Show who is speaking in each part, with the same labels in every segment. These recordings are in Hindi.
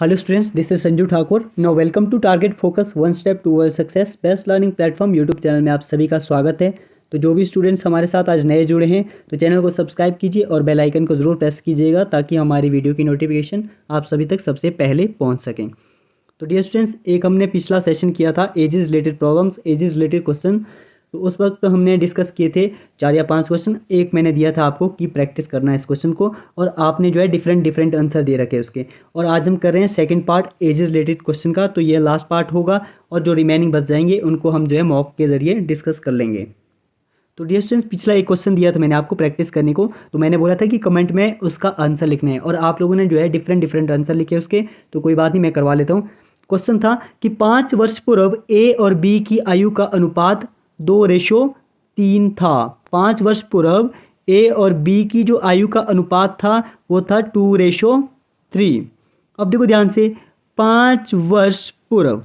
Speaker 1: Hello students, this is Sanju Thakur. No welcome to target focus one step toward success best learning platform YouTube channel में आप सभी का स्वागत है। तो जो भी स्टूडेंट्स हमारे साथ आज नए जुड़े हैं तो चैनल को सब्सक्राइब कीजिए और बेल आइकन को ज़रूर प्रेस कीजिएगा ताकि हमारी वीडियो की नोटिफिकेशन आप सभी तक सबसे पहले पहुंच सकें। तो डियर स्टूडेंट्स, एक हमने पिछला सेशन किया था ages related problems, ages related question. तो उस वक्त हमने डिस्कस किए थे 4 या 5 क्वेश्चन। एक मैंने दिया था आपको कि प्रैक्टिस करना है इस क्वेश्चन को, और आपने जो है डिफरेंट आंसर दे रखे उसके। और आज हम कर रहे हैं second part ages related question का। तो ये लास्ट पार्ट होगा और जो रिमेनिंग बच जाएंगे उनको हम जो है मॉक के जरिए डिस्कस कर लेंगे। तो डियर स्टूडेंट्स, पिछला एक क्वेश्चन दिया था मैंने आपको प्रैक्टिस करने को। तो मैंने बोला था कि कमेंट में उसका आंसर लिखना है, और आप लोगों ने जो है डिफरेंट आंसर लिखे उसके। तो कोई बात नहीं, मैं करवा लेता हूँ। क्वेश्चन था कि 5 वर्ष पूर्व ए और बी की आयु का अनुपात 2:3 था। 5 वर्ष पूर्व ए और बी की जो आयु का अनुपात था वो था 2:3। अब देखो ध्यान से, 5 वर्ष पूर्व,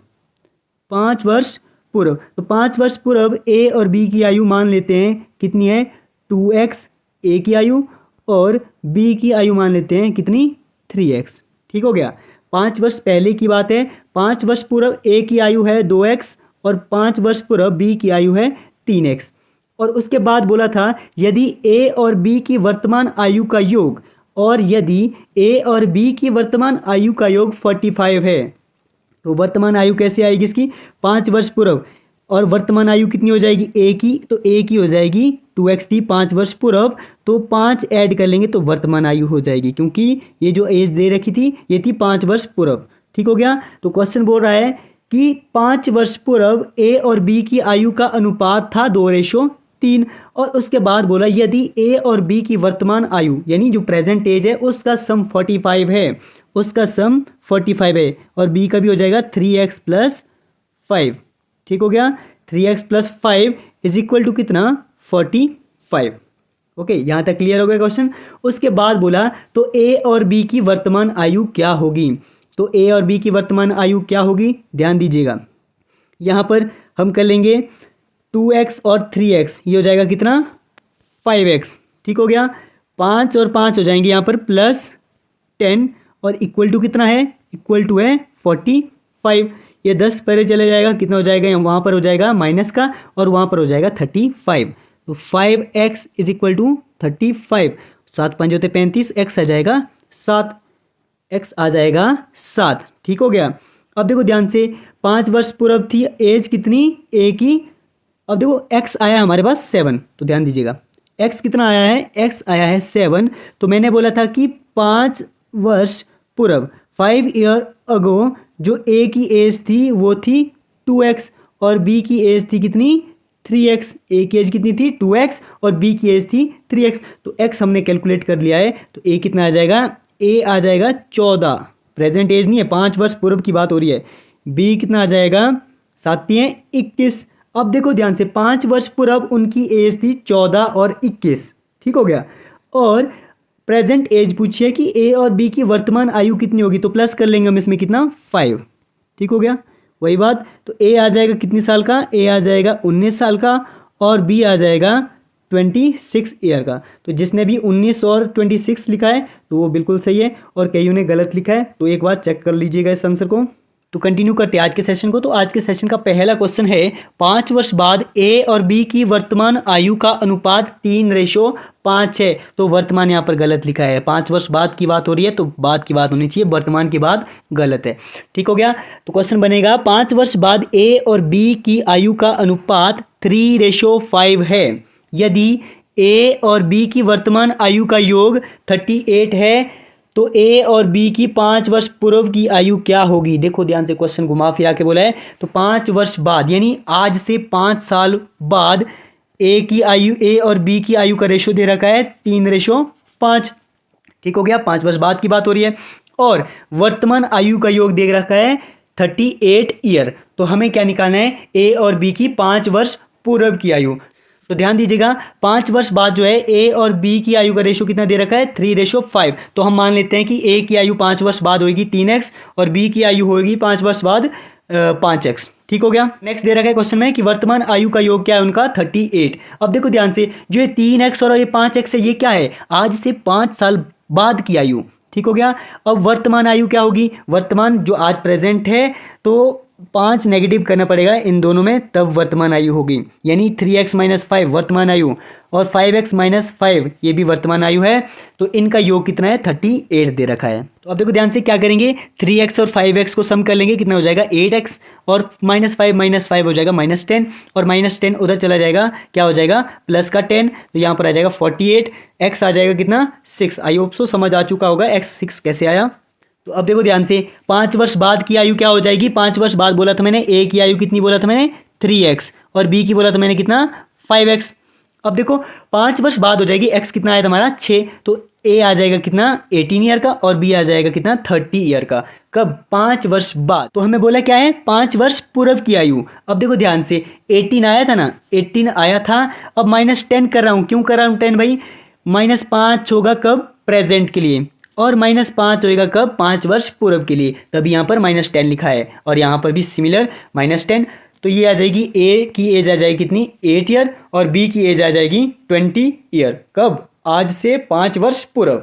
Speaker 1: 5 वर्ष पूर्व, तो 5 वर्ष पूर्व ए और बी की आयु मान लेते हैं कितनी है, 2x ए की आयु, और बी की आयु मान लेते हैं कितनी, 3x। ठीक हो गया। 5 वर्ष पहले की बात है। 5 वर्ष पूर्व ए की आयु है 2x और 5 वर्ष पूर्व बी की आयु है 3x। और उसके बाद बोला था यदि ए और बी की वर्तमान आयु का योग, और यदि ए और बी की वर्तमान आयु का योग 45 है, तो वर्तमान आयु कैसे आएगी इसकी, 5 वर्ष पूर्व, और वर्तमान आयु कितनी हो जाएगी ए की, तो ए की हो जाएगी 2x थी 5 वर्ष पूर्व, तो 5 ऐड कर लेंगे तो वर्तमान आयु हो जाएगी, क्योंकि ये जो एज दे रखी थी ये थी 5 वर्ष पूर्व। ठीक हो गया। तो क्वेश्चन बोल रहा है कि 5 वर्ष पूर्व ए और बी की आयु का अनुपात था 2:3, और उसके बाद बोला यदि ए और बी की वर्तमान आयु यानी जो प्रेजेंट एज है उसका सम 45 है, उसका सम 45 है, और बी का भी हो जाएगा 3x + 5। ठीक हो गया। 3x + 5 इज इक्वल टू कितना, 45। ओके, यहाँ तक क्लियर हो गया क्वेश्चन। उसके बाद बोला तो ए और बी की वर्तमान आयु क्या होगी। तो ए और बी की वर्तमान आयु क्या होगी, ध्यान दीजिएगा। यहाँ पर हम कर लेंगे 2x और 3x, ये हो जाएगा कितना, 5x। ठीक हो गया। 5 और 5 हो जाएंगे यहाँ पर +10, और इक्वल टू कितना है, इक्वल टू है 45। ये 10 परे चले जाएगा, कितना हो जाएगा, वहाँ पर हो जाएगा माइनस का, और वहाँ पर हो जाएगा 35। तो 5x इज इक्वल टू 35। 7 5 होते 35, x आ जाएगा 7, x आ जाएगा 7। ठीक हो गया। अब देखो ध्यान से, 5 वर्ष पूर्व थी एज कितनी ए की। अब देखो x आया हमारे पास 7, तो ध्यान दीजिएगा x कितना आया है, x आया है 7। तो मैंने बोला था कि 5 वर्ष पूर्व 5 ईयर अगो जो ए की एज थी वो थी 2x, और बी की एज थी कितनी, 3x। ए की एज कितनी थी 2x और बी की एज थी 3x। तो x हमने कैलकुलेट कर लिया है, तो ए कितना आ जाएगा, ए आ जाएगा 14। प्रेजेंट एज नहीं है, 5 वर्ष पूर्व की बात हो रही है। बी कितना आ जाएगा, 7 × 21। अब देखो ध्यान से, 5 वर्ष पूर्व उनकी एज थी 14 और 21। ठीक हो गया। और प्रेजेंट एज पूछिए कि ए और बी की वर्तमान आयु कितनी होगी, तो प्लस कर लेंगे हम इसमें कितना, 5। ठीक हो गया, वही बात। तो ए आ जाएगा कितने साल का, ए आ जाएगा 19 साल का, और बी आ जाएगा 26 ईयर का। तो जिसने भी 19 और 26 लिखा है तो वो बिल्कुल सही है, और कईयों ने गलत लिखा है, तो एक बार चेक कर लीजिएगा इस आंसर को। तो कंटिन्यू करते हैं आज के सेशन को। तो आज के सेशन का पहला क्वेश्चन है, 5 वर्ष बाद ए और बी की वर्तमान आयु का अनुपात 3:5 है। तो वर्तमान यहाँ पर गलत लिखा है, 5 वर्ष बाद की बात हो रही है तो बाद की बात होनी चाहिए, वर्तमान की बात गलत है। ठीक हो गया। तो क्वेश्चन बनेगा 5 वर्ष बाद ए और बी की आयु का अनुपात 3:5 है। यदि ए और बी की वर्तमान आयु का योग 38 है, तो ए और बी की 5 वर्ष पूर्व की आयु क्या होगी। देखो ध्यान से, क्वेश्चन घुमा फिरा के बोला है, तो 5 वर्ष बाद यानी आज से 5 साल बाद ए की आयु, ए और बी की आयु का रेशो दे रखा है 3:5। ठीक हो गया, 5 वर्ष बाद की बात हो रही है, और वर्तमान आयु का योग दे रखा है 38 ईयर। तो हमें क्या निकालना है, ए और बी की 5 वर्ष पूर्व की आयु। तो ध्यान दीजिएगा, 5 वर्ष बाद जो है ए और बी की आयु का रेशो कितना दे रखा है, 3:5। तो हम मान लेते हैं कि ए की आयु 5 वर्ष बाद होगी 3x, और बी की आयु होगी 5 वर्ष बाद 5x। ठीक हो गया। नेक्स्ट दे रखा है क्वेश्चन में कि वर्तमान आयु का योग क्या है उनका, 38। अब देखो ध्यान से, जो ये 3x और ये 5x है, ये क्या है, आज से 5 साल बाद की आयु। ठीक हो गया। अब वर्तमान आयु क्या होगी, वर्तमान जो आज प्रेजेंट है तो 5 नेगेटिव करना पड़ेगा इन दोनों में, तब वर्तमान आयु होगी, यानी 3x माइनस 5 वर्तमान आयु और 5x माइनस 5 ये भी वर्तमान आयु है। तो इनका योग कितना है, 38 दे रखा है। तो अब देखो ध्यान से क्या करेंगे, 3x और 5x को सम कर लेंगे, कितना हो जाएगा 8x और माइनस 5 हो जाएगा -10 और -10 उधर चला जाएगा, क्या हो जाएगा प्लस का 10, तो यहाँ पर आ जाएगा 48, x आ जाएगा कितना 6। आई होप सो समझ आ चुका होगा x 6 कैसे आया। तो अब देखो ध्यान से 5 वर्ष बाद की आयु क्या हो जाएगी, 5 वर्ष बाद बोला था मैंने, ए की आयु कितनी बोला था मैंने 3x और बी की बोला था मैंने कितना 5x। अब देखो 5 वर्ष बाद हो जाएगी, x कितना आया था हमारा 6, तो ए आ जाएगा कितना 18 ईयर का और बी आ जाएगा कितना 30 ईयर का। कब, 5 वर्ष बाद। तो हमें बोला क्या है, 5 वर्ष पूर्व की आयु। अब देखो ध्यान से 18 आया था ना, 18 आया था, अब -10 कर रहा हूं, क्यों कर रहा हूं 10 भाई, -5 होगा कब, प्रेजेंट के लिए, और -5 होएगा कब, 5 वर्ष पूर्व के लिए, तभी यहाँ पर -10 लिखा है, और यहाँ पर भी सिमिलर -10। तो ये आ जाएगी ए की एज आ जाएगी कितनी 8 ईयर और बी की एज आ जाएगी 20 ईयर, कब, आज से 5 वर्ष पूर्व।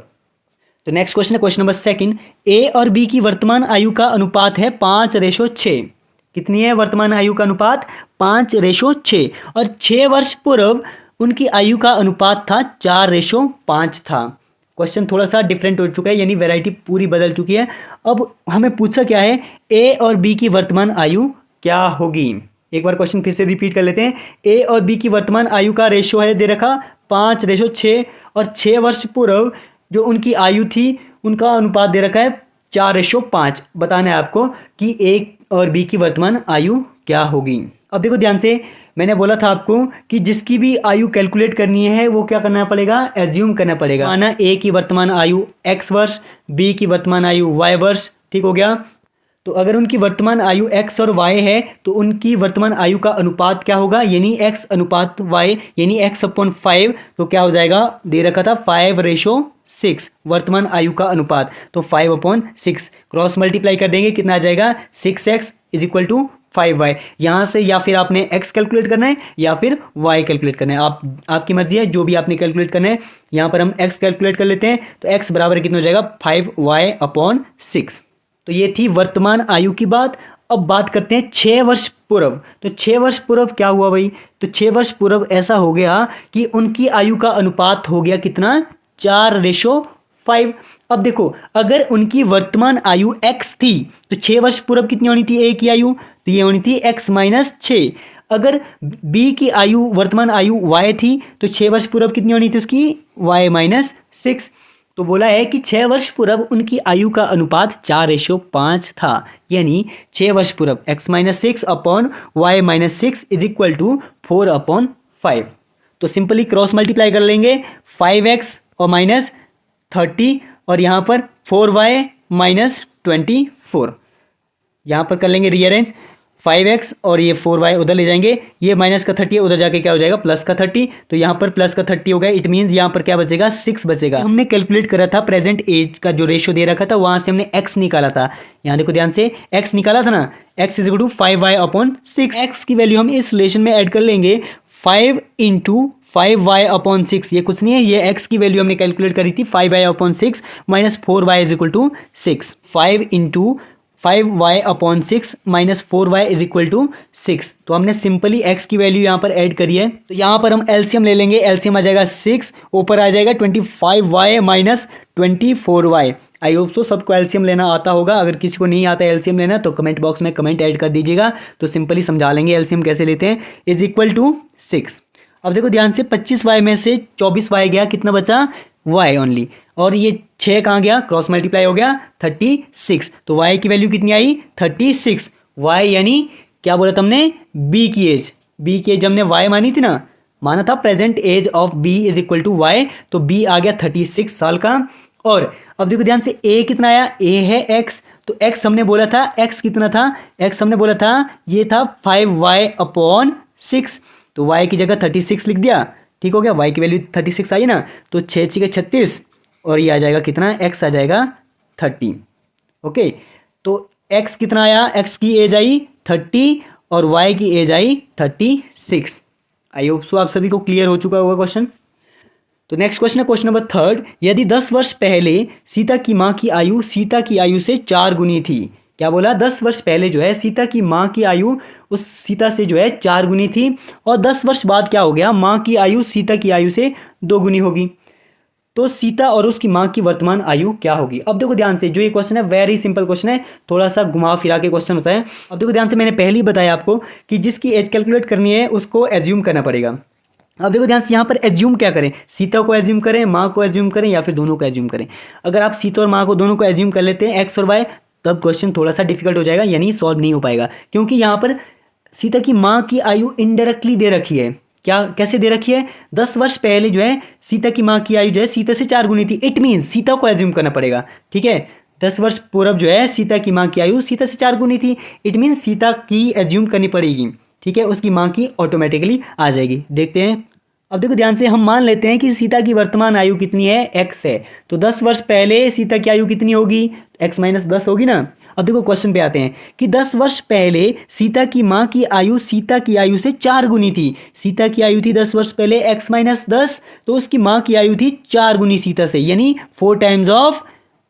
Speaker 1: तो नेक्स्ट क्वेश्चन है क्वेश्चन नंबर 2, ए और बी की वर्तमान आयु का अनुपात है 5:6। कितनी है वर्तमान आयु का अनुपात, 5:6, और 6 वर्ष पूर्व उनकी आयु का अनुपात था 4:5 था। क्वेश्चन थोड़ा सा डिफरेंट हो चुका है, यानी वैरायटी पूरी बदल चुकी है। अब हमें पूछा क्या है, ए और बी की वर्तमान आयु क्या होगी। एक बार क्वेश्चन फिर से रिपीट कर लेते हैं, ए और बी की वर्तमान आयु का रेशो है दे रखा 5:6, और 6 वर्ष पूर्व जो उनकी आयु थी उनका अनुपात दे रखा है 4:5। बताना है आपको कि ए और बी की वर्तमान आयु क्या होगी। अब देखो ध्यान से, मैंने बोला था आपको कि जिसकी भी आयु कैलकुलेट करनी है वो क्या करना पड़ेगा, एज्यूम करना पड़ेगा। माना ए की वर्तमान आयु x वर्ष, बी की वर्तमान आयु y वर्ष, ठीक हो गया। तो अगर उनकी वर्तमान आयु x और y है तो उनकी वर्तमान आयु का अनुपात क्या होगा, यानी x अनुपात y, यानी x/5, तो क्या हो जाएगा, दे रखा था 5:6 वर्तमान आयु का अनुपात, तो 5/6 क्रॉस मल्टीप्लाई कर देंगे, कितना आ जाएगा 6x = 5y। यहाँ से या फिर आपने x कैलकुलेट करना है या फिर y कैलकुलेट करना है, आपकी मर्जी है, जो भी आपने कैलकुलेट करना है। यहाँ पर हम x कैलकुलेट कर लेते हैं, तो x बराबर कितना हो जाएगा 5y/6। तो ये थी वर्तमान आयु की बात। अब बात करते हैं 6 वर्ष पूर्व। तो 6 वर्ष पूर्व क्या हुआ भाई, तो 6 वर्ष पूर्व ऐसा हो गया कि उनकी आयु का अनुपात हो गया कितना 4:5। अब देखो अगर उनकी वर्तमान आयु x थी तो 6 वर्ष पूर्व कितनी होनी थी a की आयु, तो ये होनी थी x-6। अगर b की आयु वर्तमान आयु y थी तो 6 वर्ष पूर्व कितनी होनी थी उसकी y-6। तो बोला है कि 6 वर्ष पूर्व उनकी आयु का अनुपात 4:5 था, यानी 6 वर्ष पूर्व x-6 अपॉन y-6 = 4/5। तो सिंपली क्रॉस मल्टीप्लाई कर लेंगे, 5x और -30 और यहाँ पर 4y-24, यहाँ पर कर लेंगे रीअरेंज, 5x और ये 4y उधर ले जाएंगे, ये -30 है उधर जाके क्या हो जाएगा +30, तो यहाँ पर +30 हो गया। इट मीन्स यहाँ पर क्या बचेगा 6 बचेगा। हमने कैलकुलेट करा था प्रेजेंट एज का जो रेशियो दे रखा था, वहां से हमने x निकाला था, यहाँ देखो ध्यान से x निकाला था ना, x = 5y/6। x की वैल्यू हम इस रिलेशन में ऐड कर लेंगे, 5 × 5y/6, ये कुछ नहीं है, ये x की वैल्यू हमने कैलकुलेट करी थी 5y/6 - 4y = 6। 5 × 5y/6 - 4y = 6। तो हमने सिंपली x की वैल्यू यहाँ पर ऐड करी है, तो यहाँ पर हम एलसीएम ले लेंगे, एलसीएम आ जाएगा 6, ऊपर आ जाएगा 25y - 24y। I hope so सबको एलसीएम लेना आता होगा, अगर किसी को नहीं आता एलसीएम लेना तो कमेंट बॉक्स में कमेंट ऐड कर दीजिएगा, तो सिंपली समझा लेंगे एलसीएम कैसे लेते हैं, = 6। अब देखो ध्यान से 25y में से 24y गया, कितना बचा y ओनली, और ये 6 कहाँ गया, क्रॉस मल्टीप्लाई हो गया 36, तो y की वैल्यू कितनी आई 36। y यानी क्या बोला तुमने, b की एज, हमने y मानी थी ना, माना था present age of b = y, तो b आ गया 36 साल का। और अब देखो ध्यान से a कितना आया, a है x, तो x हमने बोला था, x कितना था, x हमने बोला था ये था 5y/6, तो y की जगह 36 लिख दिया, ठीक हो गया, y की वैल्यू 36 आई ना, तो 6 × 6 = 36, और ये आ जाएगा कितना, x आ जाएगा 30। ओके, तो x कितना आया, x की एज आई 30 और y की as I 36। I hope so आप सभी को क्लियर हो चुका होगा क्वेश्चन। तो नेक्स्ट क्वेश्चन है क्वेश्चन नंबर 3, यदि 10 वर्ष पहले सीता की माँ की आयु सीता की आयु से 4 गुनी थी। क्या बोला? 10 वर्ष पहले जो है सीता की माँ की आयु उस सीता से जो है 4 गुनी थी, और 10 वर्ष बाद क्या हो गया? माँ की आयु सीता की आयु से 2 गुनी होगी। तो सीता और उसकी माँ की वर्तमान आयु क्या होगी? अब देखो ध्यान से, जो ये क्वेश्चन है वेरी सिंपल क्वेश्चन है, थोड़ा सा घुमा फिरा के क्वेश्चन होता है। अब देखो ध्यान से, मैंने पहले ही बताया आपको कि जिसकी एज कैलकुलेट करनी है उसको एज्यूम करना पड़ेगा। अब देखो ध्यान से, यहाँ पर एज्यूम क्या करें? सीता को एज्यूम करें, माँ को एज्यूम करें, या फिर दोनों को एज्यूम करें? अगर आप सीता और माँ को दोनों को एज्यूम कर लेते हैं एक्स और वाई, तब क्वेश्चन थोड़ा सा डिफिकल्ट हो जाएगा, यानी सॉल्व नहीं हो पाएगा, क्योंकि यहाँ पर सीता की माँ की आयु इनडायरेक्टली दे रखी है। क्या कैसे दे रखी है? 10 वर्ष पहले जो है सीता की माँ की आयु जो है सीता से 4 गुनी थी। इट मीन्स सीता को एज्यूम करना पड़ेगा, ठीक है। 10 वर्ष पूर्व जो है सीता की माँ की आयु सीता से 4 गुनी थी। इट मीन्स सीता की एज्यूम करनी पड़ेगी, ठीक है, उसकी माँ की ऑटोमेटिकली आ जाएगी। देखते हैं। अब देखो ध्यान से, हम मान लेते हैं कि सीता की वर्तमान आयु कितनी है? एक्स है। तो 10 वर्ष पहले सीता की आयु कितनी होगी? एक्स माइनस 10 होगी ना। अब देखो क्वेश्चन पे आते हैं कि 10 वर्ष पहले सीता की माँ की आयु सीता की आयु से 4 गुनी थी। सीता की आयु थी 10 वर्ष पहले x माइनस 10, तो उसकी माँ की आयु थी 4 गुनी सीता से, यानी 4 times of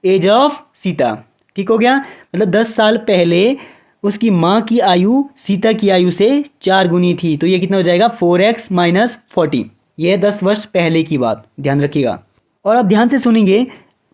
Speaker 1: age of Sita. ठीक हो गया? मतलब 10 साल पहले उसकी माँ की आयु सीता की आयु से 4 गुनी थी। तो ये कितना हो जाएगा? 4x minus 40। ये 10 वर्ष पहले की बात, ध्यान रखिएगा। और अब ध्यान से सुनेंगे,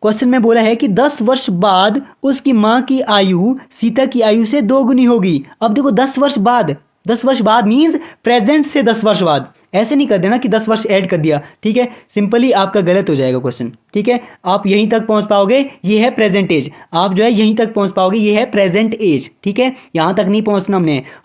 Speaker 1: क्वेश्चन में बोला है कि 10 वर्ष बाद उसकी माँ की आयु सीता की आयु से 2 गुनी होगी। अब देखो 10 वर्ष बाद, 10 वर्ष बाद मीन्स प्रेजेंट से 10 वर्ष बाद। ऐसे नहीं कर देना कि 10 वर्ष ऐड कर दिया, ठीक है, सिंपली आपका गलत हो जाएगा क्वेश्चन, ठीक है। आप यहीं तक पहुंच पाओगे, ये है प्रेजेंट एज, आप जो है यहीं तक पहुंच पाओगे, ये है प्रेजेंट एज, ठीक है। यहां तक नहीं पहुंचना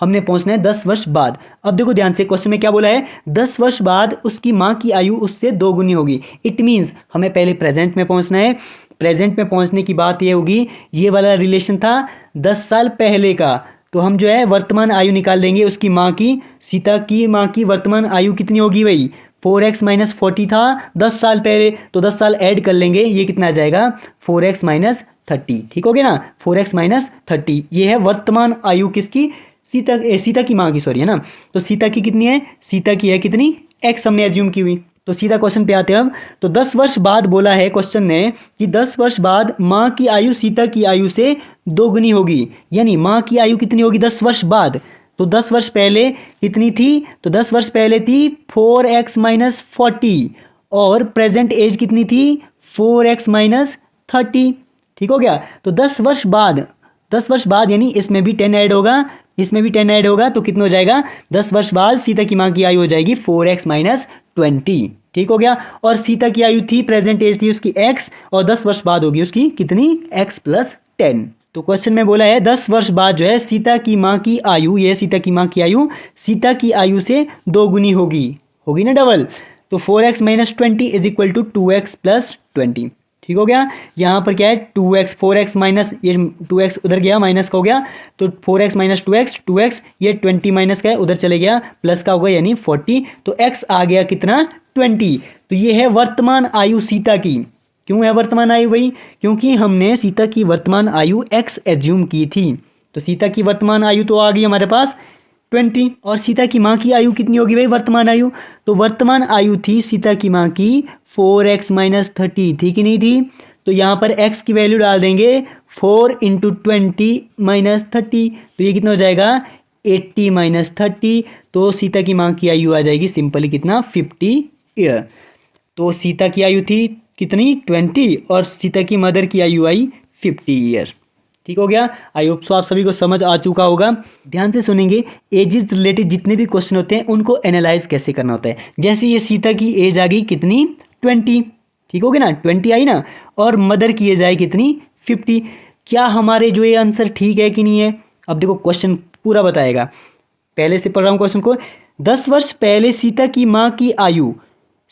Speaker 1: हमने पहुंचना है 10 वर्ष बाद। अब देखो ध्यान से, क्वेश्चन में क्या बोला है? 10 वर्ष बाद उसकी माँ की आयु उससे 2 गुनी होगी। इट मीन्स हमें पहले प्रेजेंट में पहुंचना है। प्रेजेंट में पहुंचने की बात ये होगी, ये वाला रिलेशन था 10 साल पहले का, तो हम जो है वर्तमान आयु निकाल देंगे उसकी माँ की। सीता की माँ की वर्तमान आयु कितनी होगी भाई? 4x माइनस 40 था 10 साल पहले, तो 10 साल ऐड कर लेंगे, ये कितना आ जाएगा? 4x minus 30। ठीक हो गया ना? 4x माइनस 30, ये है वर्तमान आयु किसकी? सीता की माँ की, सॉरी, है ना। तो सीता की कितनी है? सीता की है कितनी? x हमने एज्यूम की हुई। तो सीधा क्वेश्चन पे आते हैं अब। तो 10 वर्ष बाद बोला है क्वेश्चन ने कि 10 वर्ष बाद माँ की आयु सीता की आयु से 2 गुनी होगी, यानी माँ की आयु कितनी होगी 10 वर्ष बाद? तो 10 वर्ष पहले कितनी थी? तो 10 वर्ष पहले थी 4x माइनस 40, और प्रेजेंट एज कितनी थी? 4x minus 30। ठीक हो गया? तो 10 वर्ष बाद यानी इसमें भी 10 ऐड होगा, इसमें भी 10 ऐड होगा, तो कितना हो जाएगा? 10 वर्ष बाद सीता की माँ की आयु हो जाएगी 4x माइनस 20। ठीक हो गया? और सीता की आयु थी, प्रेजेंट एज थी उसकी x, और 10 वर्ष बाद होगी उसकी कितनी? x plus 10। तो क्वेश्चन में बोला है 10 वर्ष बाद जो है सीता की माँ की आयु, ये सीता की माँ की आयु सीता की आयु से 2 गुनी होगी ना, डबल। तो 4x minus 20 is equal to 2x plus 20। ठीक हो गया? यहाँ पर क्या है? 2x, 4x माइनस, ये 2x उधर गया, माइनस का हो गया, तो 4x माइनस 2x, ये 20 माइनस का है, उधर चले गया, प्लस का होगा यानी 40, तो x आ गया कितना? 20। तो ये है वर्तमान आयु सीता की। क्यों है वर्तमान आयु भाई? क्योंकि हमने सीता की वर्तमान आयु x एज्यूम की थी। तो सीता की वर्तमान आयु तो आ गई हमारे पास 20, और सीता की माँ की आयु कितनी होगी भाई वर्तमान आयु? तो वर्तमान आयु थी सीता की माँ की 4x माइनस 30, थी कि नहीं थी? तो यहाँ पर x की वैल्यू डाल देंगे, 4 इंटू 20 माइनस 30, तो ये कितना हो जाएगा? 80 माइनस 30। तो सीता की माँ की आयु आ जाएगी सिंपली कितना? 50 ईयर। तो सीता की आयु थी कितनी? 20, और सीता की मदर की आयु आई 50 ईयर। ठीक हो गया? आई होप सो आप सभी को समझ आ चुका होगा। ध्यान से सुनेंगे, एजेस रिलेटेड जितने भी क्वेश्चन होते हैं उनको एनालाइज कैसे करना होता है। जैसे ये सीता की एज आ गई कितनी? 20। ठीक हो गया ना? 20 आई ना, और मदर की एज आई कितनी? 50। क्या हमारे जो ये आंसर ठीक है कि नहीं है? अब देखो क्वेश्चन पूरा बताएगा, पहले से पढ़ रहा हूँ क्वेश्चन को। 10 वर्ष पहले सीता की माँ की आयु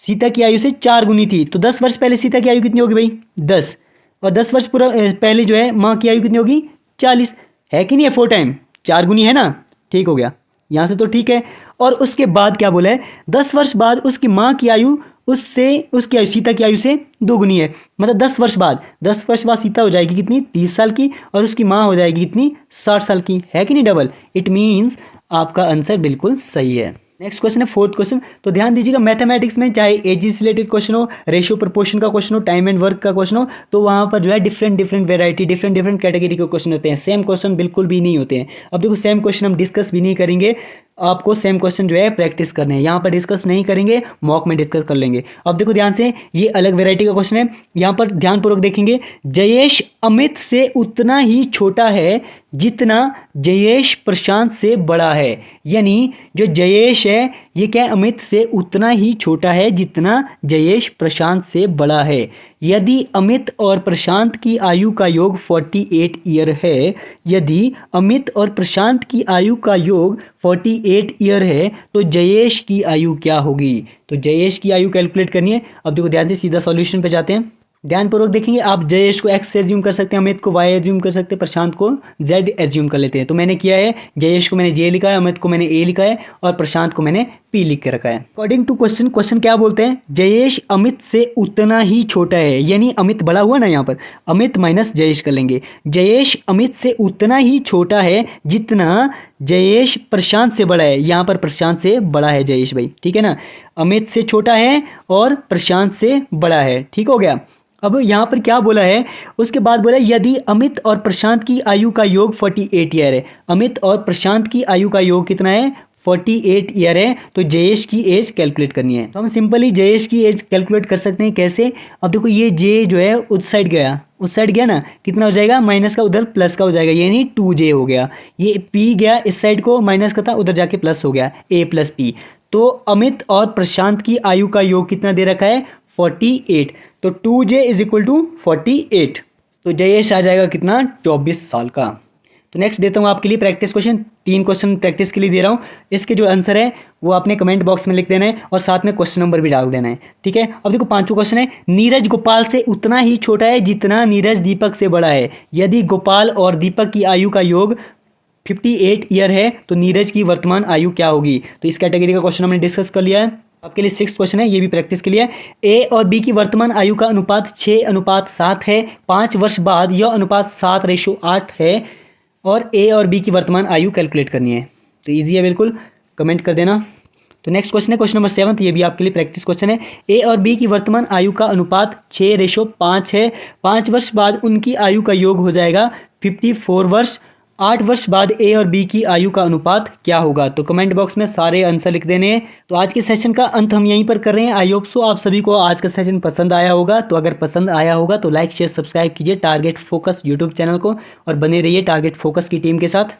Speaker 1: सीता की आयु से 4 गुनी थी, तो 10 वर्ष पहले सीता की आयु कितनी होगी भाई? 10, और 10 वर्ष पूरा पहले जो है माँ की आयु कितनी होगी? 40, है कि नहीं है? 4 टाइम 4 गुनी है ना? ठीक हो गया, यहाँ से तो ठीक है। और उसके बाद क्या बोला है? 10 वर्ष बाद उसकी माँ की आयु उसकी आयु सीता की आयु से 2 गुनी है, मतलब 10 वर्ष बाद सीता हो जाएगी कितनी? 30 साल की, और उसकी माँ हो जाएगी कितनी? 60 साल की, है कि नहीं डबल? इट मीन्स आपका आंसर बिल्कुल सही है। नेक्स्ट क्वेश्चन है फोर्थ क्वेश्चन। तो ध्यान दीजिएगा, मैथमेटिक्स में चाहे एज से रिलेटेड क्वेश्चन हो, रेशियो प्रोपोर्शन का क्वेश्चन हो, टाइम एंड वर्क का क्वेश्चन हो, तो वहाँ पर जो है different different variety, different different category के क्वेश्चन होते हैं। सेम क्वेश्चन बिल्कुल भी नहीं होते हैं। अब देखो, सेम क्वेश्चन हम डिस्कस भी नहीं करेंगे, आपको सेम क्वेश्चन जो है प्रैक्टिस करने हैं। यहाँ पर डिस्कस नहीं करेंगे, मॉक में डिस्कस कर लेंगे। अब देखो ध्यान से, ये अलग वेराइटी का क्वेश्चन है। यहाँ पर ध्यानपूर्वक देखेंगे, जयेश अमित से उतना ही छोटा है जितना जयेश प्रशांत से बड़ा है। यानी जो जयेश है ये क्या है, अमित से उतना ही छोटा है जितना जयेश प्रशांत से बड़ा है। यदि अमित और प्रशांत की आयु का योग 48 ईयर है, यदि अमित और प्रशांत की आयु का योग 48 ईयर है, तो जयेश की आयु क्या होगी? तो जयेश की आयु कैलकुलेट करनी है। अब देखो ध्यान से, सीधा सॉल्यूशन पे जाते हैं। ध्यानपूर्वक देखेंगे, आप जयेश को एक्स एज्यूम कर सकते हैं, अमित को वाई एज्यूम कर सकते हैं, प्रशांत को जेड एज्यूम कर लेते हैं। तो मैंने किया है, जयेश को मैंने जे लिखा है, अमित को मैंने ए लिखा है और प्रशांत को मैंने पी लिख के रखा है। अकॉर्डिंग टू क्वेश्चन, क्वेश्चन क्या बोलते हैं, जयेश अमित से उतना ही छोटा है, यानी अमित बड़ा हुआ ना, यहाँ पर अमित माइनस जयेश कर लेंगे। जयेश अमित से उतना ही छोटा है जितना जयेश प्रशांत से बड़ा है। यहाँ पर प्रशांत से बड़ा है जयेश भाई, ठीक है ना। अमित से छोटा है और प्रशांत से बड़ा है, ठीक हो गया। अब यहाँ पर क्या बोला है, उसके बाद बोला यदि अमित और प्रशांत की आयु का योग 48 ईयर है। अमित और प्रशांत की आयु का योग कितना है, 48 ईयर है। तो जयेश की एज कैलकुलेट करनी है। तो हम सिंपली जयेश की एज कैलकुलेट कर सकते हैं। कैसे? अब देखो, ये जे जो है उस साइड गया, उस साइड गया ना, कितना हो जाएगा, माइनस का उधर प्लस का हो जाएगा, यानी 2j हो गया। ये पी गया इस साइड को, माइनस का था, उधर जाके प्लस हो गया, a प्लस पी। तो अमित और प्रशांत की आयु का योग कितना दे रखा है, 48। तो 2j इज इक्वल टू 48। तो जयेश आ जाएगा कितना, 24 साल का। तो नेक्स्ट देता हूँ आपके लिए प्रैक्टिस क्वेश्चन। 3 क्वेश्चन प्रैक्टिस के लिए दे रहा हूँ। इसके जो आंसर है वो आपने कमेंट बॉक्स में लिख देना है और साथ में क्वेश्चन नंबर भी डाल देना है, ठीक है। अब देखो, 5वां क्वेश्चन है, नीरज गोपाल से उतना ही छोटा है जितना नीरज दीपक से बड़ा है। यदि गोपाल और दीपक की आयु का योग 58 ईयर है, तो नीरज की वर्तमान आयु क्या होगी? तो इस कैटेगरी का क्वेश्चन हमने डिस्कस कर लिया है। आपके लिए 6th क्वेश्चन है, ये भी प्रैक्टिस के लिए। ए और बी की वर्तमान आयु का अनुपात 6:7 है। 5 वर्ष बाद यह अनुपात 7:8 है और ए और बी की वर्तमान आयु कैलकुलेट करनी है। तो ईजी है बिल्कुल, कमेंट कर देना। तो नेक्स्ट क्वेश्चन है क्वेश्चन नंबर 7, ये भी आपके लिए प्रैक्टिस क्वेश्चन है। ए और बी की वर्तमान आयु का अनुपात 6:5 है। 5 वर्ष बाद उनकी आयु का योग हो जाएगा 54 वर्ष। 8 वर्ष बाद ए और बी की आयु का अनुपात क्या होगा? तो कमेंट बॉक्स में सारे आंसर लिख देने हैं। तो आज के सेशन का अंत हम यहीं पर कर रहे हैं। आई होप सो आप सभी को आज का सेशन पसंद आया होगा। तो अगर पसंद आया होगा तो लाइक शेयर सब्सक्राइब कीजिए टारगेट फोकस यूट्यूब चैनल को और बने रहिए टारगेट फोकस की टीम के साथ।